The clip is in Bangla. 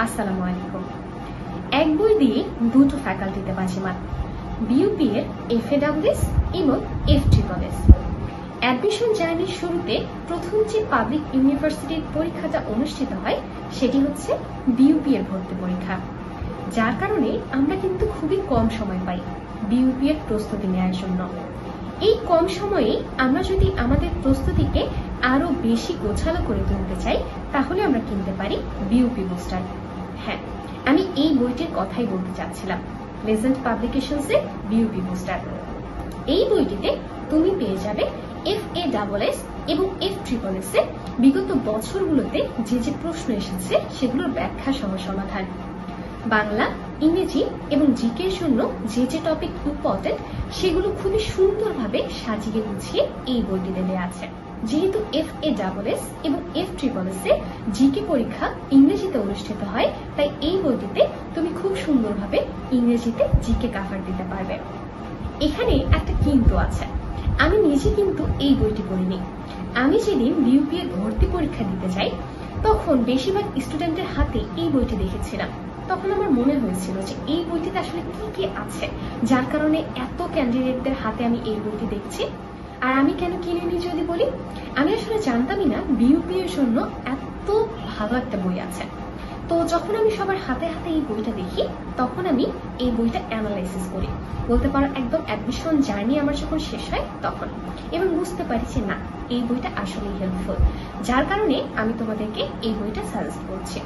আসসালামু আলাইকুম। এক বই দিয়ে দুটো ফ্যাকাল্টিতে বাজিমাত, বিইউপি এর এফএডব্লিউএস এবং এফট্রিপলএস। অ্যাডমিশন জার্নির শুরুতে প্রথম যে পাবলিক ইউনিভার্সিটির পরীক্ষাটা অনুষ্ঠিত হয় সেটি হচ্ছে বিইউপি এর ভর্তি পরীক্ষা, যার কারণে আমরা কিন্তু খুবই কম সময় পাই বিইউপি এর প্রস্তুতি নেওয়ার জন্য। এই কম সময়ে আমরা যদি আমাদের প্রস্তুতিকে আরো বেশি গোছালো করে তুলতে চাই তাহলে আমরা কিনতে পারি বিইউপি বুস্টার। হ্যাঁ, আমি এই বইটির কথাই বলতে চাচ্ছিলাম, লেজেন্ড পাবলিকেশনস এর বিইউপি বুস্টার। এই বইটিতে তুমি পেয়ে যাবে এফএডব্লিউএস এবং এফট্রিপলএস এর বিগত বছরগুলোতে যে যে প্রশ্ন এসেছে সেগুলোর ব্যাখ্যা সহ সমাধান। বাংলা, ইংরেজি এবং জিকে এর জন্য যে যে টপিক ইম্পর্টেন্ট সেগুলো খুবই সুন্দরভাবে সাজিয়ে গুছিয়ে এই বইটিতে দেওয়া আছে। যেহেতু এফএডব্লিউএস এবং এফট্রিপলএস এর জিকে পরীক্ষা ইংরেজিতে অনুষ্ঠিত হয়, তাই এই বইটিতে তুমি খুব সুন্দরভাবে ইংরেজিতে জিকে কভার দিতে পারবে। এখানে একটা কিন্তু আছে, আমি নিজে কিন্তু এই বইটি পড়িনি। আমি যেদিন বিইউপি এর ভর্তি পরীক্ষা দিতে যাই তখন বেশিরভাগ স্টুডেন্টের হাতে এই বইটি দেখেছিলাম। তখন আমার মনে হয়েছিল যে এই বইটিতে আসলে কি কি আছে যার কারণে এত ক্যান্ডিডেটদের হাতে আমি এই বইটি দেখছি। আর আমি কেন কিনিনি যদি বলি, আমি আসলে জানতামই না বিইউপি এর জন্য এত ভালো একটা বই আছে। তো যখন আমি সবার হাতে হাতে এই বইটা দেখি তখন আমি এই বইটা অ্যানালাইসিস করি, বলতে পারো একদম অ্যাডমিশন জার্নি আমার যখন শেষ হয় তখন, এবং বুঝতে পারি যে না, এই বইটা আসলেই হেল্পফুল, যার কারণে আমি তোমাদেরকে এই বইটা সাজেস্ট করছি।